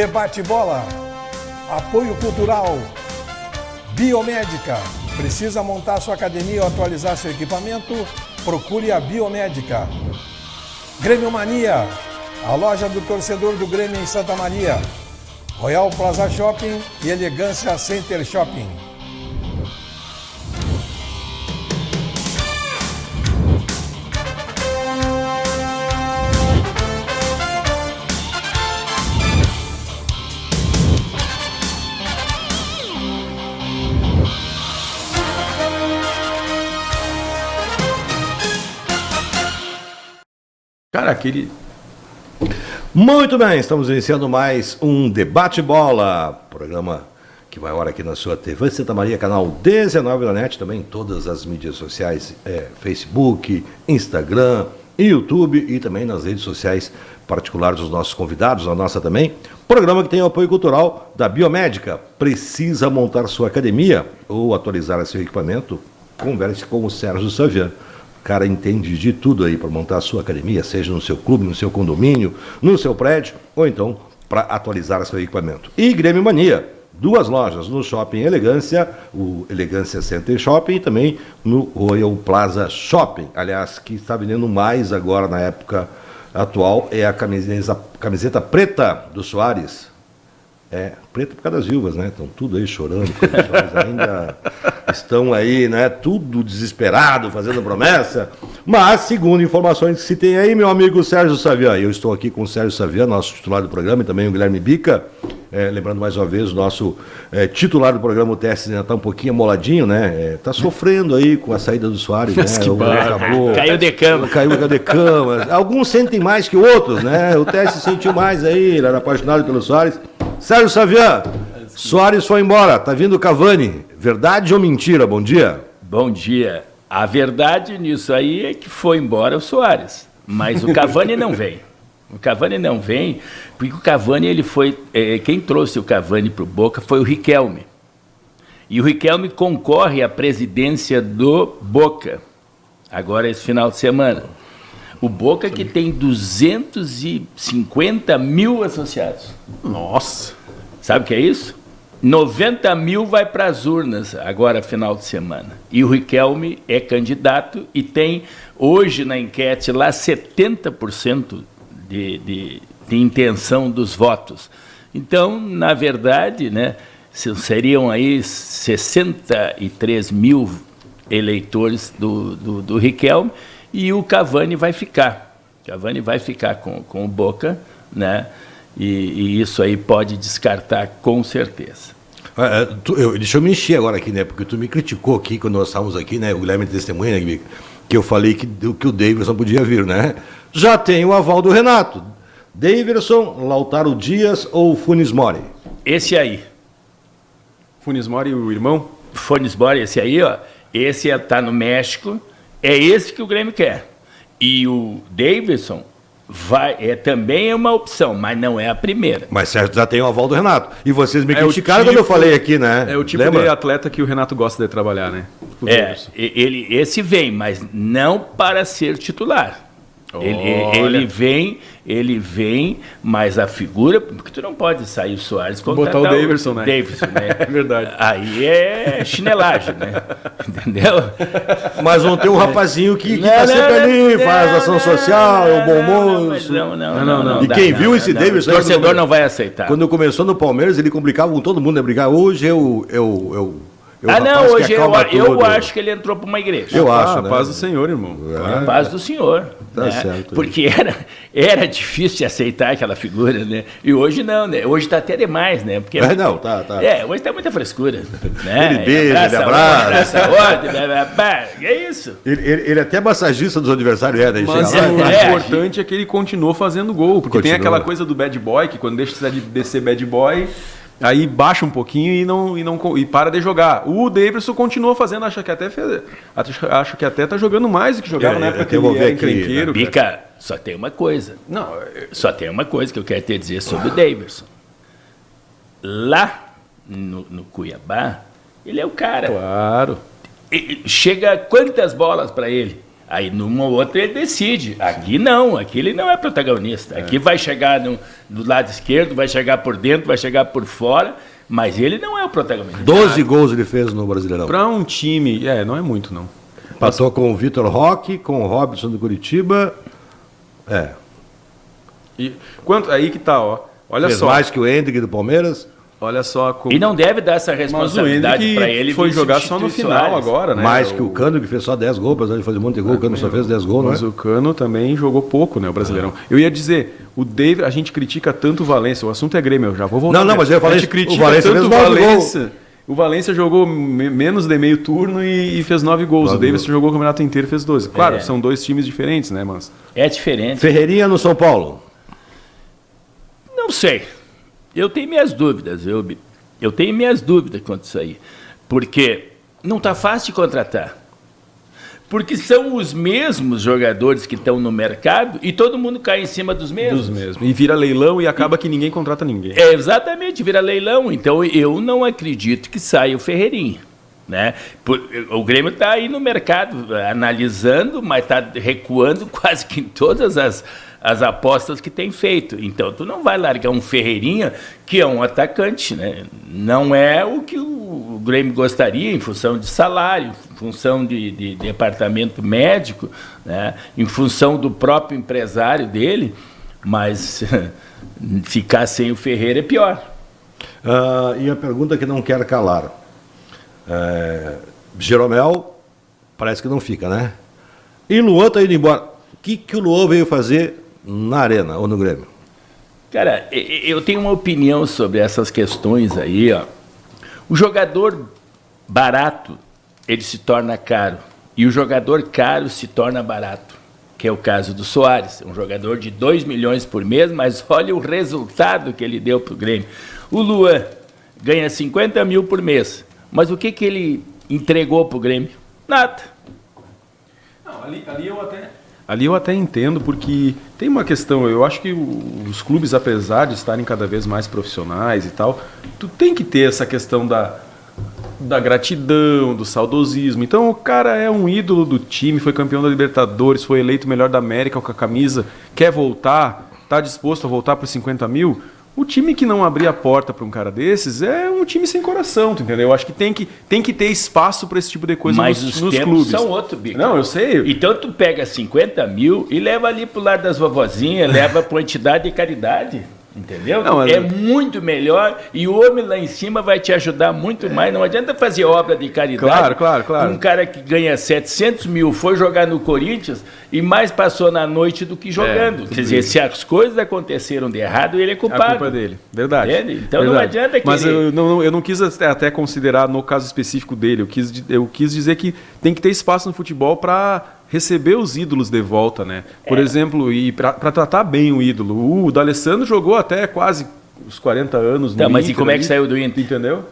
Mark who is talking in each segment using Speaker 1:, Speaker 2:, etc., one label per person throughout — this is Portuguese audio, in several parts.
Speaker 1: Debate Bola. Apoio cultural. Biomédica. Precisa montar sua academia ou atualizar seu equipamento? Procure a Biomédica. Grêmio Mania. A loja do torcedor do Grêmio em Santa Maria. Royal Plaza Shopping e Elegância Center Shopping.
Speaker 2: Cara, aquele...
Speaker 3: Muito bem, estamos iniciando mais um Debate Bola, programa que vai agora aqui na sua TV Santa Maria, canal 19 da NET, também em todas as mídias sociais, Facebook, Instagram, YouTube e também nas redes sociais particulares dos nossos convidados, a nossa também. Programa que tem o apoio cultural da Biomédica. Precisa montar sua academia ou atualizar seu equipamento? Converse com o Sérgio Saviano. O cara entende de tudo aí para montar a sua academia, seja no seu clube, no seu condomínio, no seu prédio, ou então para atualizar seu equipamento. E Grêmio Mania, 2 lojas no Shopping Elegância, o Elegância Center Shopping e também no Royal Plaza Shopping. Aliás, que está vendendo mais agora na época atual é a camiseta preta do Soares. Preta por causa das viúvas, né? Estão tudo aí chorando, porque os Soares ainda estão aí, né? Tudo desesperado, fazendo promessa. Mas, segundo informações que se tem aí, meu amigo Sérgio Saviano, eu estou aqui com o Sérgio Saviano, nosso titular do programa, e também o Guilherme Bica. Lembrando mais uma vez, o nosso titular do programa, o TS, está um pouquinho amoladinho, né? Está sofrendo aí com a saída do Soares, né?
Speaker 2: Acabou. Caiu de cama.
Speaker 3: Caiu de cama. Alguns sentem mais que outros, né? O TS sentiu mais aí, ele era apaixonado pelo Soares. Sérgio Saviano, Soares foi embora, tá vindo o Cavani. Verdade ou mentira? Bom dia.
Speaker 2: Bom dia. A verdade nisso aí é que foi embora o Soares, mas o Cavani não vem. O Cavani não vem, porque o Cavani, ele foi... quem trouxe o Cavani para o Boca foi o Riquelme. E o Riquelme concorre à presidência do Boca, agora esse final de semana. O Boca que tem 250 mil associados.
Speaker 4: Nossa!
Speaker 2: Sabe o que é isso? 90 mil vai para as urnas agora, final de semana. E o Riquelme é candidato e tem, hoje na enquete lá, 70% de intenção dos votos. Então, na verdade, né, seriam aí 63 mil eleitores do Riquelme, e o Cavani vai ficar. O Cavani vai ficar com o Boca, né? E isso aí pode descartar com certeza.
Speaker 3: Deixa eu me encher agora aqui, né? Porque tu me criticou aqui quando nós estávamos aqui, né? O Guilherme testemunha, né, que eu falei que o Davidson podia vir, né? Já tem o aval do Renato. Davidson, Lautaro Dias ou Funes Mori?
Speaker 2: Esse aí.
Speaker 4: Funes Mori, o irmão?
Speaker 2: Funes Mori, esse aí, ó. Esse está no México. É esse que o Grêmio quer. E o Davidson também é uma opção, mas não é a primeira.
Speaker 3: Mas Sérgio já tem o aval do Renato. E vocês me criticaram quando eu falei aqui, né?
Speaker 4: É o tipo de atleta que o Renato gosta de trabalhar, né?
Speaker 2: Esse vem, mas não para ser titular. Ele vem, mas a figura, porque tu não pode sair o Soares
Speaker 4: botar o Davidson, né?
Speaker 2: É
Speaker 4: verdade.
Speaker 2: Aí é chinelagem, né? Entendeu?
Speaker 3: Mas vão ter um rapazinho que tá sempre ali, faz ação social, é um bom moço.
Speaker 2: Não.
Speaker 3: E quem viu esse Davidson...
Speaker 2: O torcedor não vai aceitar.
Speaker 3: Quando começou no Palmeiras, ele complicava com todo mundo a brigar. Hoje
Speaker 2: hoje eu acho que ele entrou para uma igreja.
Speaker 3: Eu acho,
Speaker 4: a paz do Senhor, irmão.
Speaker 2: A paz do Senhor.
Speaker 3: Tá
Speaker 2: né?
Speaker 3: certo.
Speaker 2: Porque era difícil de aceitar aquela figura, né? E hoje não, né? Hoje está até demais, né? Porque
Speaker 3: tá.
Speaker 2: hoje está muita frescura. Né?
Speaker 3: Ele beija, ele abraça.
Speaker 2: É isso.
Speaker 3: Ele é até massagista dos adversários.
Speaker 4: Mas o importante é que ele continuou fazendo gol. Porque tem aquela coisa do bad boy, que quando deixa de ser bad boy... Aí baixa um pouquinho e para de jogar. O Davidson continua fazendo, acho que até tá jogando mais do que jogava na época que ele era encrenqueiro.
Speaker 2: Bica, só tem uma coisa. Só tem uma coisa que eu quero te dizer sobre o Davidson. Lá no Cuiabá, ele é o cara.
Speaker 4: Claro.
Speaker 2: Chega quantas bolas para ele? Aí numa outra ele decide. Aqui não, aqui ele não é protagonista. Aqui vai chegar do lado esquerdo, vai chegar por dentro, vai chegar por fora, mas ele não é o protagonista.
Speaker 3: 12 gols ele fez no Brasileirão.
Speaker 4: Para um time, não é muito não.
Speaker 3: Passou com o Vitor Roque, com o Robson do Curitiba.
Speaker 4: E quanto aí que tá, ó. Olha
Speaker 3: fez
Speaker 4: só.
Speaker 3: Mais que o Hendrick do Palmeiras.
Speaker 4: Olha só como...
Speaker 2: E não deve dar essa responsabilidade para ele.
Speaker 4: Foi jogar só no final agora, né?
Speaker 3: Mais que o Cano, que fez só 10 gols, apesar de fazer um monte de gol, o Cano só fez 10 gols,
Speaker 4: mas o Cano também jogou pouco, né, o Brasileirão. Eu ia dizer, o David, a gente critica tanto o Valência, o assunto é Grêmio, eu já vou voltar.
Speaker 3: Não, mas eu falei,
Speaker 4: a gente critica
Speaker 3: o Valência
Speaker 4: tanto
Speaker 3: fez 9
Speaker 4: Valência. O Valência jogou menos de meio turno e fez 9 gols. O Davis jogou o campeonato inteiro e fez 12. Claro, são dois times diferentes, né, mas...
Speaker 2: É diferente.
Speaker 3: Ferreirinha no São Paulo.
Speaker 2: Não sei. Eu tenho minhas dúvidas, eu tenho minhas dúvidas quanto a isso aí. Porque não está fácil de contratar. Porque são os mesmos jogadores que estão no mercado e todo mundo cai em cima dos mesmos.
Speaker 4: E vira leilão e acaba que ninguém contrata ninguém.
Speaker 2: Exatamente, vira leilão. Então eu não acredito que saia o Ferreirinha. Né? O Grêmio está aí no mercado analisando, mas está recuando quase que em todas as apostas que tem feito. Então, tu não vai largar um Ferreirinha, que é um atacante, né? Não é o que o Grêmio gostaria, em função de salário, em função de departamento médico, né? Em função do próprio empresário dele, mas ficar sem o Ferreira é pior.
Speaker 3: E a pergunta que não quer calar. Jeromel parece que não fica, né? E Luan está indo embora. O que o Luan veio fazer na Arena ou no Grêmio?
Speaker 2: Cara, eu tenho uma opinião sobre essas questões aí, ó. O jogador barato, ele se torna caro. E o jogador caro se torna barato. Que é o caso do Soares. Um jogador de 2 milhões por mês, mas olha o resultado que ele deu para o Grêmio. O Luan ganha 50 mil por mês. Mas o que ele entregou para o Grêmio? Nada.
Speaker 4: Não, ali eu até entendo, porque tem uma questão, eu acho que os clubes, apesar de estarem cada vez mais profissionais e tal, tu tem que ter essa questão da gratidão, do saudosismo. Então o cara é um ídolo do time, foi campeão da Libertadores, foi eleito melhor da América com a camisa, quer voltar, está disposto a voltar por 50 mil... O time que não abrir a porta para um cara desses é um time sem coração, tu entendeu? Eu acho que tem que ter espaço para esse tipo de coisa nos
Speaker 2: clubes.
Speaker 4: Mas
Speaker 2: são outro, Bico.
Speaker 4: Não, eu sei.
Speaker 2: Então tu pega 50 mil e leva ali pro lar das vovozinhas, leva para entidade de caridade. Entendeu? Não, é muito melhor e o homem lá em cima vai te ajudar muito mais. Não adianta fazer obra de caridade.
Speaker 4: Claro.
Speaker 2: Um cara que ganha 700 mil foi jogar no Corinthians e mais passou na noite do que jogando. Quer dizer, se as coisas aconteceram de errado, ele é culpado.
Speaker 4: A culpa é dele. Verdade.
Speaker 2: Então
Speaker 4: Verdade.
Speaker 2: Não adianta que
Speaker 4: Mas eu não quis até considerar no caso específico dele. Eu quis dizer que tem que ter espaço no futebol para receber os ídolos de volta, né? Por exemplo, e para tratar bem o ídolo. O D'Alessandro jogou até quase os 40 anos no
Speaker 2: mas
Speaker 4: Inter.
Speaker 2: E como é que saiu do Inter?
Speaker 4: Entendeu?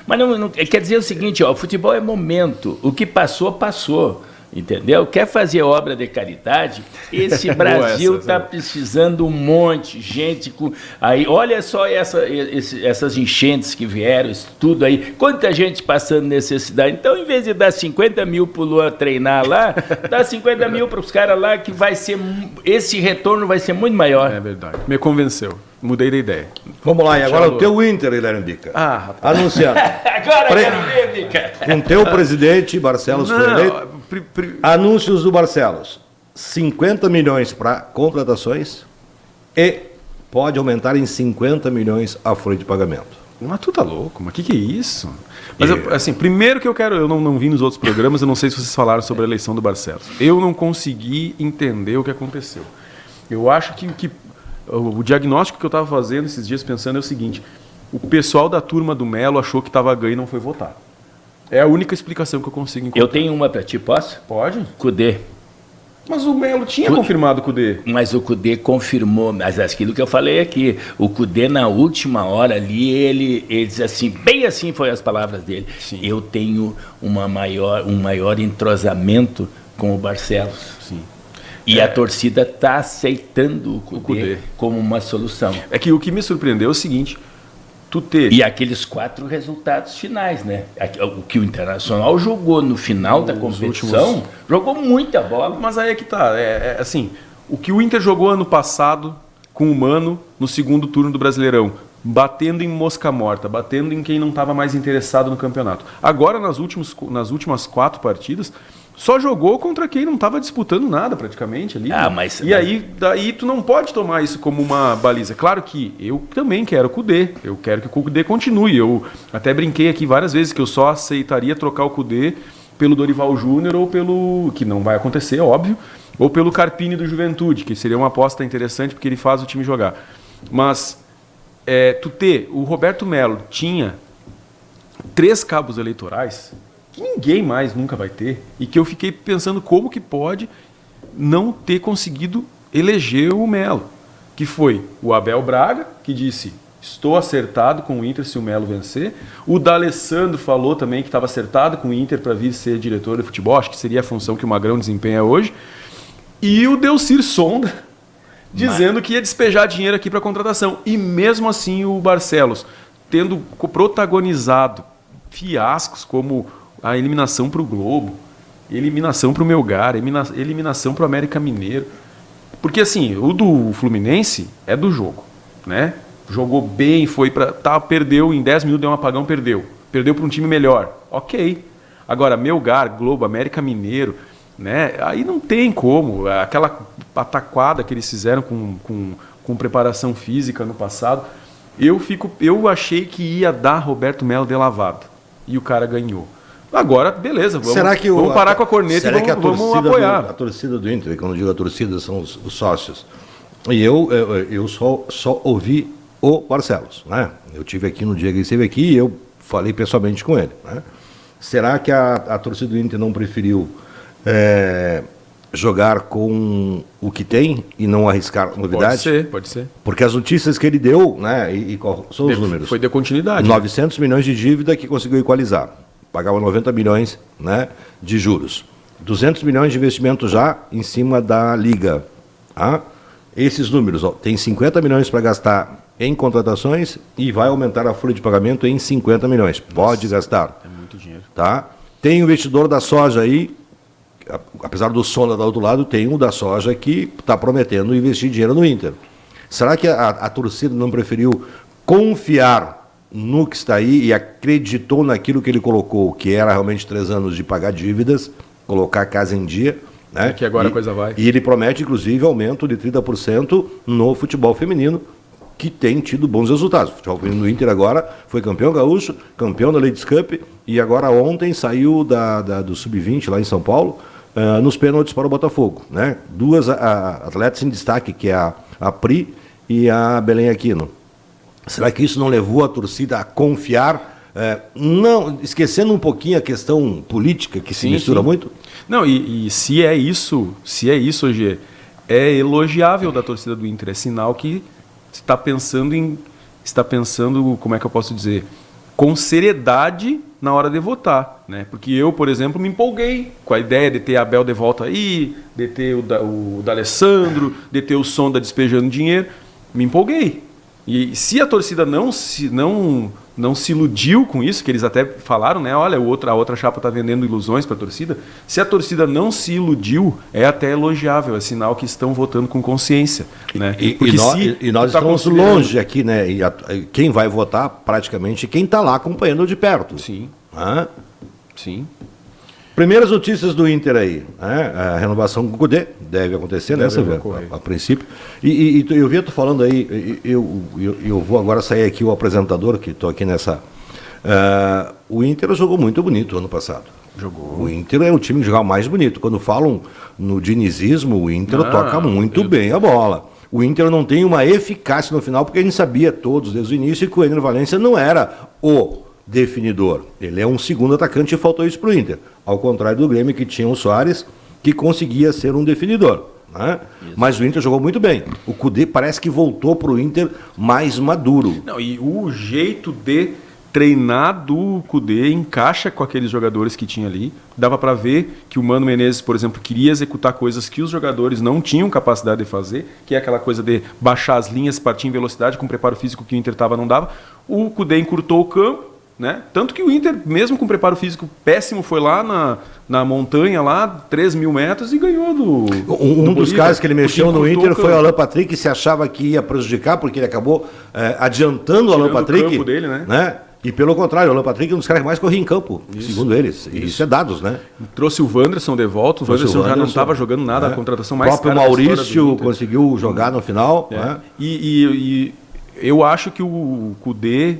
Speaker 2: Mas não, quer dizer o seguinte, o futebol é momento. O que passou, passou. Entendeu? Quer fazer obra de caridade? Esse Brasil está precisando um monte de gente. Aí, olha só essas enchentes que vieram, isso tudo aí. Quanta gente passando necessidade. Então, em vez de dar 50 mil para o Luan treinar lá, dá 50 mil para os caras lá, que vai ser. Esse retorno vai ser muito maior.
Speaker 4: É verdade. Me convenceu. Mudei de ideia.
Speaker 3: Vamos lá, e agora o teu Inter, Guilherme Bica.
Speaker 4: Rapaz.
Speaker 3: Anunciando.
Speaker 2: Agora quero ver, Bica.
Speaker 3: Com teu presidente, Barcelos foi eleito. Anúncios do Barcelos. 50 milhões para contratações e pode aumentar em 50 milhões a folha de pagamento.
Speaker 4: Mas tu tá louco? Mas que é isso? Mas, assim, primeiro que eu não vi nos outros programas, eu não sei se vocês falaram sobre a eleição do Barcelos. Eu não consegui entender o que aconteceu. Eu acho que o diagnóstico que eu estava fazendo esses dias pensando é o seguinte: o pessoal da turma do Melo achou que estava ganho e não foi votar. É a única explicação que eu consigo encontrar.
Speaker 2: Eu tenho uma para ti, posso?
Speaker 4: Pode?
Speaker 2: Cudê.
Speaker 4: Mas o Melo tinha confirmado o Cudê.
Speaker 2: Mas o Cudê confirmou, mas aquilo que eu falei aqui, o Cudê na última hora ali, ele diz assim, bem assim foi as palavras dele.
Speaker 4: Sim.
Speaker 2: Eu tenho um maior entrosamento com o Barcelos.
Speaker 4: Sim.
Speaker 2: E a torcida está aceitando o Cudê como uma solução.
Speaker 4: É que o que me surpreendeu é o seguinte:
Speaker 2: E aqueles 4 resultados finais, né? O que o Internacional jogou no final da competição, jogou muita bola.
Speaker 4: Mas aí é que tá, assim, o que o Inter jogou ano passado com o Mano no segundo turno do Brasileirão, batendo em mosca morta, batendo em quem não estava mais interessado no campeonato. Agora, nas últimas 4 partidas, só jogou contra quem não estava disputando nada praticamente ali. Aí, daí tu não pode tomar isso como uma baliza. Claro que eu também quero o Kudê, eu quero que o Kudê continue. Eu até brinquei aqui várias vezes que eu só aceitaria trocar o Kudê pelo Dorival Júnior ou pelo, que não vai acontecer, óbvio, ou pelo Carpini do Juventude, que seria uma aposta interessante porque ele faz o time jogar. Mas o Roberto Melo tinha 3 cabos eleitorais que ninguém mais nunca vai ter, e que eu fiquei pensando como que pode não ter conseguido eleger o Melo, que foi o Abel Braga, que disse, estou acertado com o Inter se o Melo vencer, o D'Alessandro falou também que estava acertado com o Inter para vir ser diretor de futebol, acho que seria a função que o Magrão desempenha hoje, e o Delcir Sonda dizendo que ia despejar dinheiro aqui para contratação, e mesmo assim o Barcelos, tendo protagonizado fiascos como a eliminação para o Globo, eliminação para o Melgar, eliminação para o América Mineiro. Porque assim, o do Fluminense é do jogo, né? Jogou bem, foi para... perdeu, em 10 minutos deu um apagão, perdeu. Perdeu para um time melhor. Ok. Agora, Melgar, Globo, América Mineiro, né? Aí não tem como. Aquela pataquada que eles fizeram com preparação física no passado, eu achei que ia dar Roberto Melo de lavada. E o cara ganhou. Agora, beleza, vamos parar com a corneta e vamos apoiar.
Speaker 3: A torcida do Inter, quando eu digo a torcida, são os sócios. E eu só ouvi o Barcelos, né? Eu tive aqui no dia que ele esteve aqui e eu falei pessoalmente com ele, né? Será que a torcida do Inter não preferiu jogar com o que tem e não arriscar novidade?
Speaker 4: Pode ser.
Speaker 3: Porque as notícias que ele deu, né? E qual são os números?
Speaker 4: Foi de continuidade.
Speaker 3: 900 milhões de dívida que conseguiu equalizar. Pagava 90 milhões, né, de juros. 200 milhões de investimento já em cima da Liga. Tá? Esses números, tem 50 milhões para gastar em contratações e vai aumentar a folha de pagamento em 50 milhões. Pode gastar.
Speaker 4: É muito dinheiro.
Speaker 3: Tá? Tem o investidor da soja aí, apesar do Sonda do outro lado, tem um da soja que está prometendo investir dinheiro no Inter. Será que a torcida não preferiu confiar no que está aí e acreditou naquilo que ele colocou, que era realmente 3 anos de pagar dívidas, colocar a casa em dia, né?
Speaker 4: E que agora a coisa vai.
Speaker 3: E ele promete, inclusive, aumento de 30% no futebol feminino, que tem tido bons resultados. O futebol feminino do Inter agora foi campeão gaúcho, campeão da Ladies Cup, e agora ontem saiu do Sub-20 lá em São Paulo, nos pênaltis para o Botafogo, né? 2 atletas em destaque, que é a Pri e a Belém Aquino. Será que isso não levou a torcida a confiar, não esquecendo um pouquinho a questão política que se mistura muito?
Speaker 4: Não, e se é isso, Gê, é elogiável da torcida do Inter, é sinal que está pensando, como é que eu posso dizer, com seriedade na hora de votar, né? Porque eu, por exemplo, me empolguei com a ideia de ter a Abel de volta aí, de ter o D'Alessandro, de ter o Sonda despejando dinheiro, me empolguei. E se a torcida não se iludiu com isso, que eles até falaram, né? Olha, a outra chapa está vendendo ilusões para a torcida. Se a torcida não se iludiu, é até elogiável, é sinal que estão votando com consciência, né?
Speaker 3: E nós estamos longe aqui, né? E quem vai votar, praticamente, quem está lá acompanhando de perto.
Speaker 4: Sim. Sim.
Speaker 3: Primeiras notícias do Inter aí, né? A renovação com o Kudê deve acontecer, né, Silvio? A princípio. E eu vi tu falando aí, eu vou agora sair aqui o apresentador, que estou aqui nessa... o Inter jogou muito bonito ano passado.
Speaker 4: Jogou.
Speaker 3: O Inter é o time que joga mais bonito. Quando falam no dinizismo, o Inter toca muito bem a bola. O Inter não tem uma eficácia no final, porque a gente sabia todos desde o início que o Ener Valencia não era o definidor. Ele é um segundo atacante e faltou isso para o Inter. Ao contrário do Grêmio, que tinha o Soares, que conseguia ser um definidor. Né? Mas o Inter jogou muito bem. O Kudê parece que voltou para o Inter mais maduro.
Speaker 4: Não, e o jeito de treinar do Kudê encaixa com aqueles jogadores que tinha ali. Dava para ver que o Mano Menezes, por exemplo, queria executar coisas que os jogadores não tinham capacidade de fazer, que é aquela coisa de baixar as linhas, partir em velocidade, com o preparo físico que o Inter não dava. O Kudê encurtou o campo, né? Tanto que o Inter, mesmo com preparo físico péssimo, foi lá na montanha, lá 3 mil metros e ganhou do
Speaker 3: Um dos casos que ele mexeu no Inter foi o Alan Patrick, que se achava que ia prejudicar, porque ele acabou adiantando o Alan Patrick.
Speaker 4: O campo dele, né?
Speaker 3: E pelo contrário, o Alan Patrick é um dos caras que mais corria em campo, segundo eles. Isso é dados, né?
Speaker 4: Trouxe o Wanderson de volta, o Wanderson já não estava jogando nada, a contratação mais cara.
Speaker 3: O próprio Maurício conseguiu jogar no final. Né?
Speaker 4: E eu acho que o Kudê,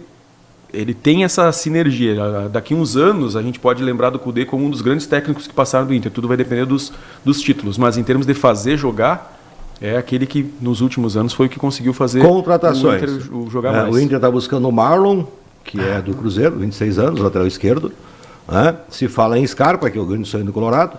Speaker 4: ele tem essa sinergia. Daqui a uns anos a gente pode lembrar do Kudê como um dos grandes técnicos que passaram do Inter. Tudo vai depender dos títulos, mas em termos de fazer jogar, é aquele que nos últimos anos foi o que conseguiu fazer
Speaker 3: contratações.
Speaker 4: O Inter jogar mais.
Speaker 3: O Inter está buscando o Marlon, que é do Cruzeiro, 26 anos, lateral esquerdo. Né? Se fala em Scarpa, que é o grande sonho do Colorado.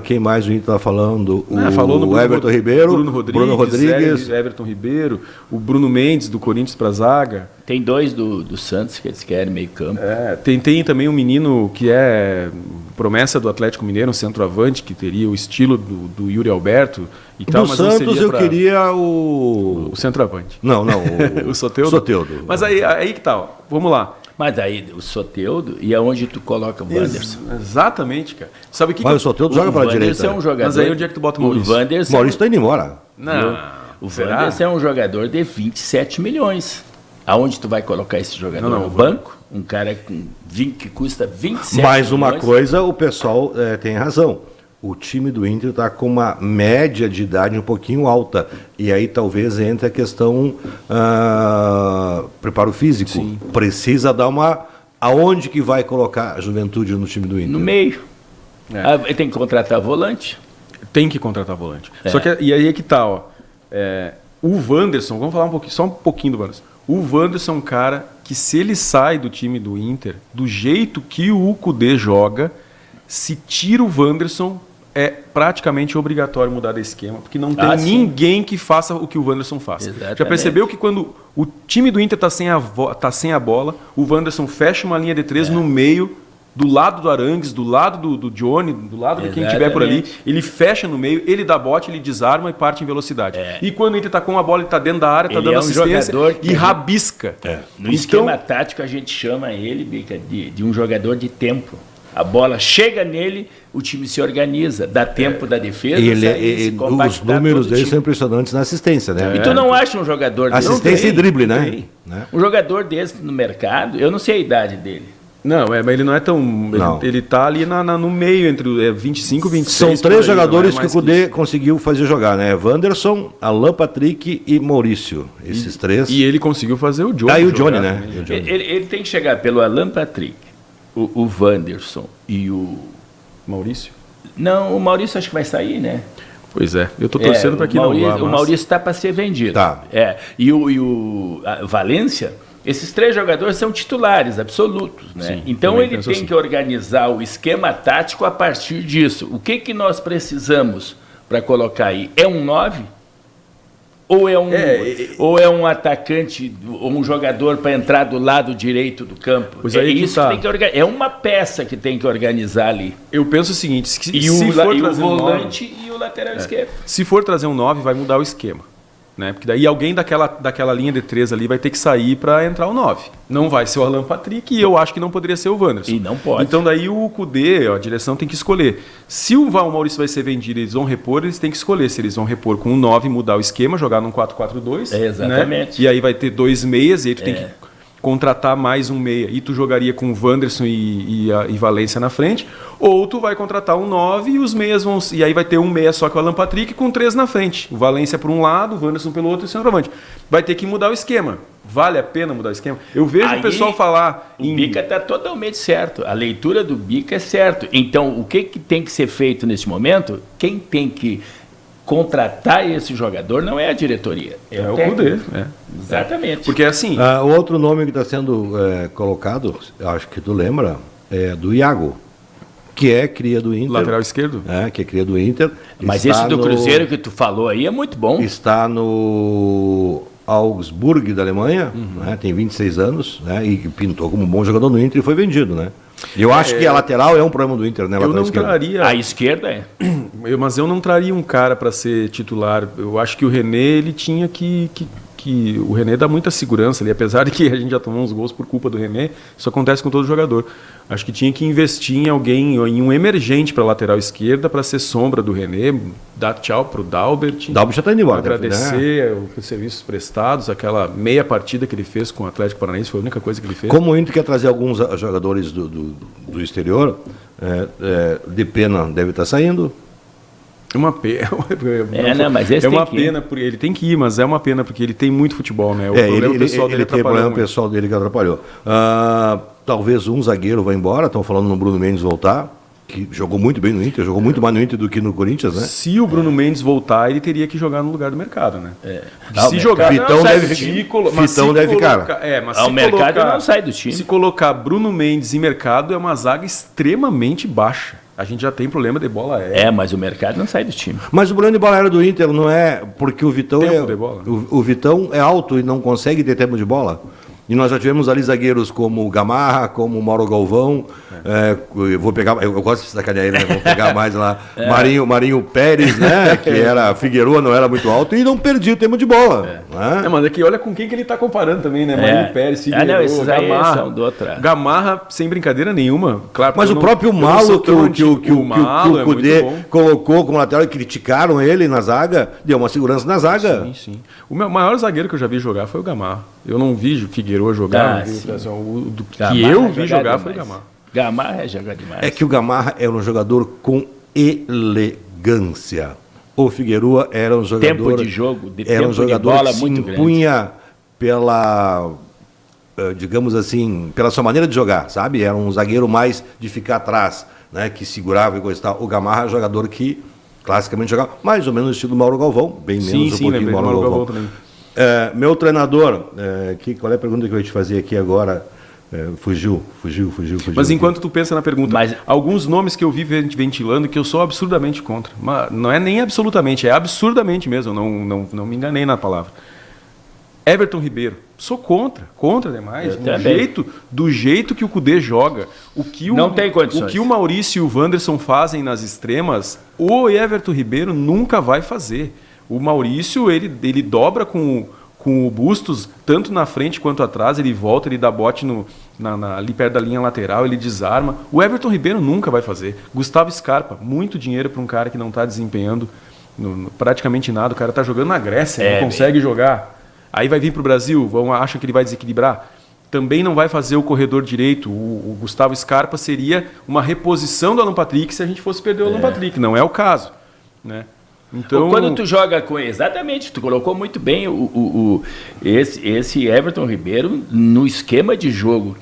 Speaker 3: Quem mais o Inter está falando?
Speaker 4: Falou no
Speaker 3: Everton Ribeiro,
Speaker 4: Bruno Rodrigues, Everton Ribeiro, o Bruno Mendes, do Corinthians para a zaga.
Speaker 2: Tem 2 do Santos que eles querem meio campo.
Speaker 4: Tem também um menino que é promessa do Atlético Mineiro, um centroavante, que teria o estilo do Yuri Alberto e tal.
Speaker 3: Do Santos eu queria o
Speaker 4: centroavante.
Speaker 3: Não.
Speaker 4: O Soteldo. Mas aí que tal? Vamos lá.
Speaker 2: Mas aí o Soteldo, e aonde tu coloca o Wanderson?
Speaker 4: Exatamente, cara. Sabe o que
Speaker 3: o Soteldo joga para a direita.
Speaker 2: É um jogador,
Speaker 4: mas aí onde é que tu bota o Maurício?
Speaker 2: O Wanderson
Speaker 3: está indo embora.
Speaker 2: Não. O Wanderson é um jogador de 27 milhões. Aonde tu vai colocar esse jogador? No banco? Um cara que custa 27 milhões.
Speaker 3: Mais uma coisa, o pessoal tem razão. O time do Inter está com uma média de idade um pouquinho alta. E aí talvez entre a questão preparo físico. Sim. Precisa dar aonde que vai colocar a juventude no time do Inter?
Speaker 2: No meio. Tem que contratar volante.
Speaker 4: Tem que contratar volante. Só que e aí é que tá, ó. O Wanderson, vamos falar só um pouquinho do Wanderson. O Wanderson é um cara que, se ele sai do time do Inter, do jeito que o Kudê joga, se tira o Wanderson, é praticamente obrigatório mudar de esquema, porque não tem ninguém que faça o que o Wanderson faz. Exatamente. Já percebeu que quando o time do Inter está sem a bola, o Wanderson fecha uma linha de 3 no meio, do lado do Arangues, do lado do Johnny, do lado de quem estiver por ali, ele fecha no meio, ele dá bote, ele desarma e parte em velocidade. E quando o Inter está com a bola, ele está dentro da área, está dando assistência e rabisca.
Speaker 2: No esquema tático a gente chama ele, Bica, de um jogador de tempo. A bola chega nele, o time se organiza, dá tempo da defesa.
Speaker 3: Os números dele são impressionantes na assistência, né?
Speaker 2: E tu não acha um jogador desse?
Speaker 3: Assistência e drible, né?
Speaker 2: Um jogador desse no mercado, eu não sei a idade dele.
Speaker 4: Não, mas ele não é tão... Ele está ali no meio, entre 25 e 26.
Speaker 3: São 3 jogadores que o Kudê conseguiu fazer jogar, né? Wanderson, Alan Patrick e Maurício. Esses 3.
Speaker 4: E ele conseguiu fazer o Johnny.
Speaker 3: E o Johnny, né?
Speaker 2: Ele tem que chegar pelo Alan Patrick, o Wanderson e o...
Speaker 4: Maurício?
Speaker 2: Não, o Maurício acho que vai sair, né?
Speaker 4: Pois é, eu estou torcendo para que não vá.
Speaker 2: O Maurício está para ser vendido.
Speaker 3: Tá.
Speaker 2: E o Valência, esses 3 jogadores são titulares absolutos, né?
Speaker 4: Sim,
Speaker 2: então ele tem que organizar o esquema tático a partir disso. O que nós precisamos para colocar aí? É um 9? Ou é um atacante, ou um jogador para entrar do lado direito do campo?
Speaker 4: Pois aí
Speaker 2: isso que tem que organizar. É uma peça que tem que organizar ali.
Speaker 4: Eu penso o seguinte:
Speaker 2: se for trazer o volante e o lateral esquerdo.
Speaker 4: Se for trazer um 9, vai mudar o esquema. Né? Porque daí alguém daquela linha de 3 ali vai ter que sair para entrar o 9. Não vai ser o Alan Patrick e eu acho que não poderia ser o Wanderson.
Speaker 2: E não pode.
Speaker 4: Então daí o Kudê, a direção tem que escolher. Se o Maurício vai ser vendido e eles vão repor, eles têm que escolher se eles vão repor com o 9, mudar o esquema, jogar num 4-4-2.
Speaker 2: Exatamente.
Speaker 4: Né? E aí vai ter 2 meias e aí tu tem que contratar mais um meia e tu jogaria com o Wanderson e Valência na frente, ou tu vai contratar um 9 e os meias vão... E aí vai ter um meia só que o Alan Patrick com 3 na frente. O Valência por um lado, o Wanderson pelo outro e o centroavante. Vai ter que mudar o esquema. Vale a pena mudar o esquema? Eu vejo o pessoal falar...
Speaker 2: O Bica está totalmente certo. A leitura do Bica é certo. Então, o que tem que ser feito nesse momento? Quem tem que contratar esse jogador não é a diretoria.
Speaker 4: É o Kudê.
Speaker 2: Exatamente.
Speaker 4: Porque é assim...
Speaker 3: O outro nome que está sendo colocado, acho que tu lembra, é do Iago, que é cria do Inter.
Speaker 4: Lateral esquerdo?
Speaker 3: Que é cria do Inter.
Speaker 2: Mas esse do Cruzeiro que tu falou aí é muito bom.
Speaker 3: Está no Augsburg, da Alemanha, né? Tem 26 anos, né? E pintou como um bom jogador no Inter e foi vendido, né? Eu acho que a lateral é um problema do Inter, né?
Speaker 4: Eu não traria...
Speaker 2: A esquerda é.
Speaker 4: Mas eu não traria um cara para ser titular. Eu acho que o René, ele tinha que o René dá muita segurança ali, apesar de que a gente já tomou uns gols por culpa do René, isso acontece com todo jogador. Acho que tinha que investir em alguém, em um emergente para a lateral esquerda, para ser sombra do René, dar tchau para o Dalbert.
Speaker 3: Dalbert já está indo embora.
Speaker 4: Agradecer os serviços prestados, aquela meia partida que ele fez com o Atlético Paranaense, foi a única coisa que ele fez.
Speaker 3: Como o Inter quer trazer alguns jogadores do exterior, de pena deve estar saindo.
Speaker 4: Uma pena.
Speaker 2: Mas esse
Speaker 4: é uma pena, porque ele tem que ir, mas é uma pena porque ele tem muito futebol, né? O problema pessoal dele
Speaker 3: tem problema pessoal dele que atrapalhou. Talvez um zagueiro vá embora, estão falando no Bruno Mendes voltar, que jogou muito bem no Inter, jogou muito mais no Inter do que no Corinthians, né?
Speaker 4: Se o Bruno Mendes voltar, ele teria que jogar no lugar do Mercado, né?
Speaker 2: Se jogar,
Speaker 3: Fitão deve ficar.
Speaker 4: Mas
Speaker 2: o Mercado não sai do time.
Speaker 4: Se colocar Bruno Mendes e Mercado, é uma zaga extremamente baixa. A gente já tem problema de bola aérea.
Speaker 2: Mas o Mercado não sai do time.
Speaker 3: Mas o problema de bola aérea do Inter não é porque o Vitão
Speaker 4: o
Speaker 3: Vitão é alto e não consegue ter tempo de bola. E nós já tivemos ali zagueiros como o Gamarra, como o Mauro Galvão. Eu vou pegar, eu gosto de sacanear ele, né? Vou pegar mais lá. Marinho Pérez, né? Que era Figueroa, não era muito alto e não perdia o tempo de bola. Né?
Speaker 4: Mas aqui olha com quem que ele está comparando também, né? Marinho Pérez, Figueroa,
Speaker 2: esses
Speaker 4: Gamarra.
Speaker 2: São do outra.
Speaker 4: Gamarra, sem brincadeira nenhuma. Claro,
Speaker 3: mas o próprio Malo que o Cudê colocou como lateral e criticaram ele na zaga, deu uma segurança na zaga.
Speaker 4: Sim. O maior zagueiro que eu já vi jogar foi o Gamarra. Eu não vi Figueroa jogar, que eu vi jogar foi o Gamarra.
Speaker 2: Gamarra é jogar demais.
Speaker 3: É que o Gamarra era um jogador com elegância. O Figueroa era um jogador...
Speaker 2: Tempo de jogo,
Speaker 3: era um jogador
Speaker 2: de bola
Speaker 3: que
Speaker 2: muito
Speaker 3: se impunha pela, digamos assim, pela sua maneira de jogar, sabe? Era um zagueiro mais de ficar atrás, né? Que segurava e coisa e tal. O Gamarra é um jogador que classicamente jogava mais ou menos no estilo Mauro Galvão, bem menos um pouquinho Mauro Galvão também. Meu treinador, qual é a pergunta que eu ia te fazer aqui agora? Fugiu.
Speaker 4: Mas enquanto tu pensa na pergunta, alguns nomes que eu vi ventilando que eu sou absurdamente contra. Mas não é nem absolutamente, é absurdamente mesmo, não me enganei na palavra. Everton Ribeiro, sou contra demais. Do jeito que o Cudê joga,
Speaker 2: não tem condições.
Speaker 4: O que o Maurício e o Wanderson fazem nas extremas, o Everton Ribeiro nunca vai fazer. O Maurício, ele dobra com o Bustos, tanto na frente quanto atrás, ele volta, ele dá bote ali perto da linha lateral, ele desarma. O Everton Ribeiro nunca vai fazer. Gustavo Scarpa, muito dinheiro para um cara que não está desempenhando praticamente nada. O cara está jogando na Grécia, não consegue jogar. Aí vai vir para o Brasil, acham que ele vai desequilibrar. Também não vai fazer o corredor direito. O Gustavo Scarpa seria uma reposição do Alan Patrick se a gente fosse perder o Alan Patrick. Não é o caso, né? Então,
Speaker 2: quando tu joga com... Exatamente, tu colocou muito bem esse Everton Ribeiro no esquema de jogo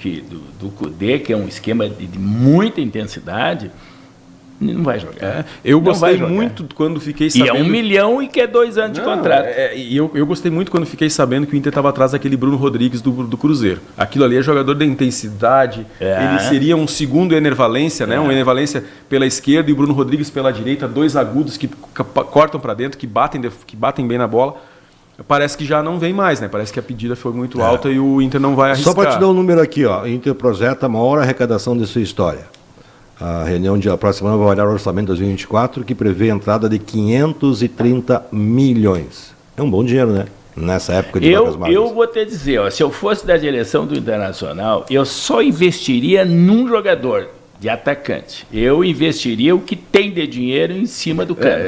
Speaker 2: do Cudê, que é um esquema de muita intensidade, não vai jogar.
Speaker 4: Eu gostei muito quando fiquei sabendo...
Speaker 2: E é 1 milhão e quer 2 anos de contrato.
Speaker 4: Eu gostei muito quando fiquei sabendo que o Inter estava atrás daquele Bruno Rodrigues do Cruzeiro. Aquilo ali é jogador da intensidade. Ele seria um segundo Ener Valencia, né? Um Ener Valencia pela esquerda e o Bruno Rodrigues pela direita. 2 agudos que cortam para dentro, que batem bem na bola. Parece que já não vem mais, né? Parece que a pedida foi muito alta e o Inter não vai arriscar.
Speaker 3: Só para te dar um número aqui, ó. Inter projeta a maior arrecadação de sua história. A reunião da próxima semana vai avaliar o orçamento de 2024, que prevê a entrada de 530 milhões. É um bom dinheiro, né? Nessa época de vacas magras.
Speaker 2: Eu vou te dizer, se eu fosse da direção do Internacional, eu só investiria num jogador de atacante. Eu investiria o que tem de dinheiro em cima do cano.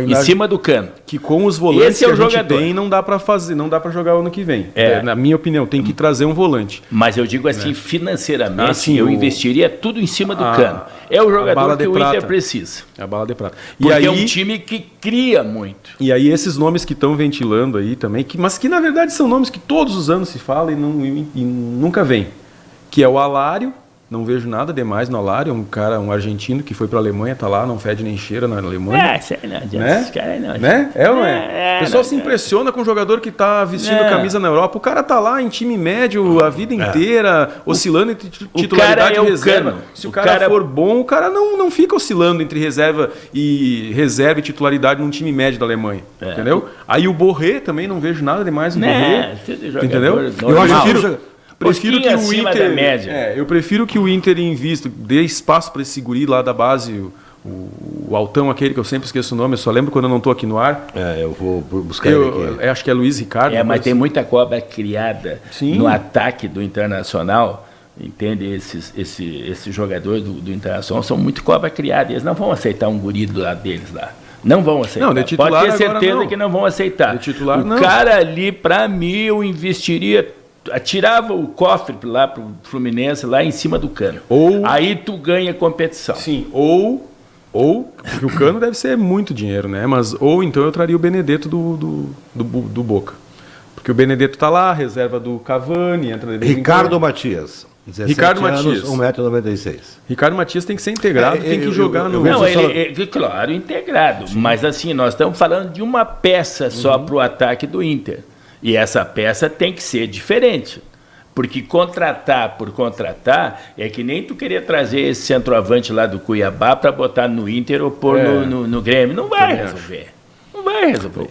Speaker 2: Em cima do cano.
Speaker 4: Que com os volantes que a gente tem, não dá para fazer, não dá para jogar o ano que vem. Na minha opinião, tem que trazer um volante.
Speaker 2: Mas eu digo assim, financeiramente, eu investiria tudo em cima do cano. É o jogador que o Inter precisa.
Speaker 4: É a bala de prata.
Speaker 2: Porque é um time que cria muito.
Speaker 4: E aí esses nomes que estão ventilando aí também, mas que na verdade são nomes que todos os anos se fala e nunca vem. Que é o Alário Não vejo nada demais no Alário, um argentino que foi para a Alemanha, tá lá, não fede nem cheira na Alemanha.
Speaker 2: Isso aí não adianta,
Speaker 4: né?
Speaker 2: esse cara aí não adianta.
Speaker 4: Né? É ou não é? O pessoal se impressiona com um jogador que tá vestindo camisa na Europa. O cara tá lá em time médio a vida inteira, oscilando entre titularidade e reserva. Se o cara for bom, o cara não fica oscilando entre reserva e titularidade num time médio da Alemanha. Entendeu? Aí o Borré também não vejo nada demais no Borré. Entendeu? Prefiro que o Inter, eu prefiro que o Inter invista, dê espaço para esse guri lá da base, o altão aquele que eu sempre esqueço o nome, eu só lembro quando eu não estou aqui no ar.
Speaker 3: Eu vou buscar ele aqui.
Speaker 4: Acho que é Luiz Ricardo.
Speaker 2: Mas tem muita cobra criada no ataque do Internacional, entende? Esses jogadores do Internacional são muito cobra criada, eles não vão aceitar um guri do lado deles lá. Não vão aceitar.
Speaker 4: Não, de titular
Speaker 2: pode ter certeza
Speaker 4: não.
Speaker 2: Que não vão aceitar.
Speaker 4: De titular,
Speaker 2: o cara ali, para mim, eu investiria... Atirava o cofre lá pro Fluminense, lá em cima do Cano. Aí tu ganha competição.
Speaker 4: Sim, porque o Cano deve ser muito dinheiro, né? Mas, então eu traria o Benedetto do Boca. Porque o Benedetto tá lá, reserva do Cavani, entra...
Speaker 3: Ricardo Matias. 17 anos, 1,96 m.
Speaker 4: Ricardo Matias tem que ser integrado, tem que jogar no...
Speaker 2: Não, claro, integrado. Sim. Mas assim, nós estamos falando de uma peça só pro ataque do Inter. E essa peça tem que ser diferente. Porque contratar por contratar é que nem tu queria trazer esse centroavante lá do Cuiabá para botar no Inter ou pôr no Grêmio. Não vai resolver. Não vai resolver.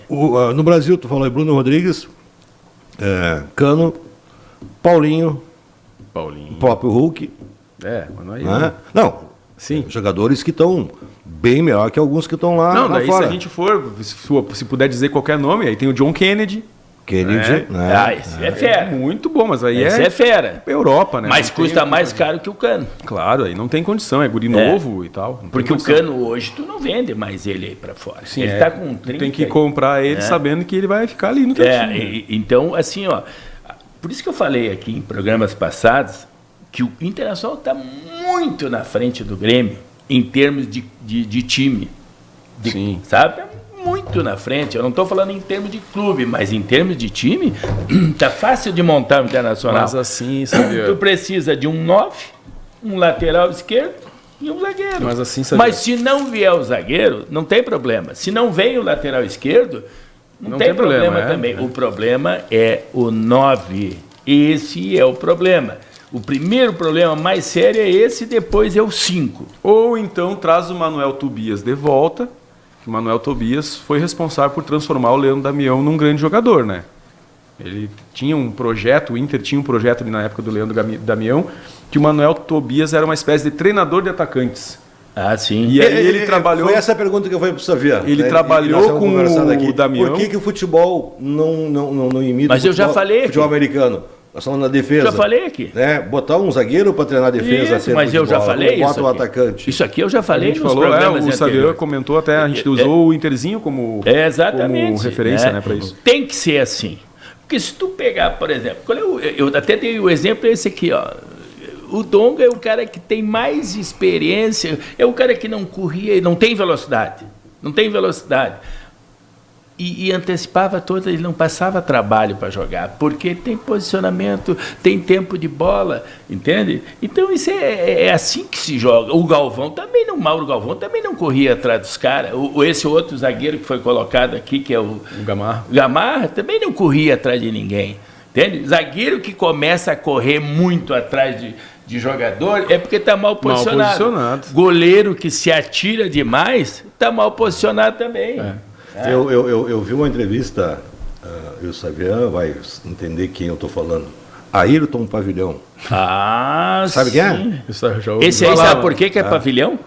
Speaker 3: No Brasil, tu falou aí Bruno Rodrigues, Cano, Paulinho, o próprio Hulk.
Speaker 4: Mas não é
Speaker 3: né? Não, sim. Jogadores que estão bem melhor que alguns que estão lá,
Speaker 4: não, daí
Speaker 3: fora.
Speaker 4: Se a gente se puder dizer qualquer nome, aí tem o John Kennedy.
Speaker 2: Esse é fera.
Speaker 4: Muito bom, mas aí
Speaker 2: esse é fera.
Speaker 4: Europa, né?
Speaker 2: Mas custa mais caro que o Cano.
Speaker 4: Claro, aí não tem condição, é guri novo e tal.
Speaker 2: Porque o Cano hoje tu não vende mais ele aí pra fora. Sim, ele tá com 30.
Speaker 4: Tem que comprar ele sabendo que ele vai ficar ali no teu time.
Speaker 2: Então, assim, por isso que eu falei aqui em programas passados que o Internacional tá muito na frente do Grêmio em termos de time.
Speaker 4: Sim.
Speaker 2: Sabe? Muito na frente, eu não estou falando em termos de clube, mas em termos de time, tá fácil de montar o Internacional.
Speaker 4: Mas assim, sabe?
Speaker 2: Tu precisa de um 9, um lateral esquerdo e um zagueiro.
Speaker 4: Mas assim, sabe?
Speaker 2: Mas se não vier o zagueiro, não tem problema. Se não vem o lateral esquerdo, não tem problema também. O problema é o 9. Esse é o problema. O primeiro problema mais sério é esse, depois é o 5.
Speaker 4: Ou então traz o Manuel Tobias de volta. O Manuel Tobias foi responsável por transformar o Leandro Damião num grande jogador, né? Ele tinha um projeto, o Inter tinha um projeto na época do Leandro Damião, que o Manuel Tobias era uma espécie de treinador de atacantes.
Speaker 2: Sim.
Speaker 4: E aí ele trabalhou...
Speaker 3: Foi essa pergunta que eu fui para o Xavier.
Speaker 4: Ele trabalhou com o Damião.
Speaker 3: Por que o futebol não imita
Speaker 2: Mas eu já falei
Speaker 3: futebol americano? Nós falamos na defesa.
Speaker 2: Já falei aqui.
Speaker 3: Né? Botar um zagueiro para treinar a defesa.
Speaker 2: Isso, mas futebol, eu já falei isso.
Speaker 3: Bota o atacante.
Speaker 2: Isso aqui eu já falei nos
Speaker 4: falou,
Speaker 2: programas
Speaker 4: o Xavier comentou até, a gente usou o Interzinho como referência para isso.
Speaker 2: Tem que ser assim. Porque se tu pegar, por exemplo, eu até dei o exemplo esse aqui, o Donga é o cara que tem mais experiência, é o cara que não corria, não tem velocidade. E antecipava toda, ele não passava trabalho para jogar, porque tem posicionamento, tem tempo de bola, entende? Então isso é assim que se joga. O Mauro Galvão também não corria atrás dos caras. Esse outro zagueiro que foi colocado aqui, que é o Gamarra, também não corria atrás de ninguém, entende? Zagueiro que começa a correr muito atrás de jogador é porque está mal posicionado. Goleiro que se atira demais está mal posicionado também.
Speaker 3: Eu vi uma entrevista, e o Xavier vai entender quem eu estou falando. Ayrton Pavilhão. Sabe quem é?
Speaker 2: Esse aí sabe por que é pavilhão?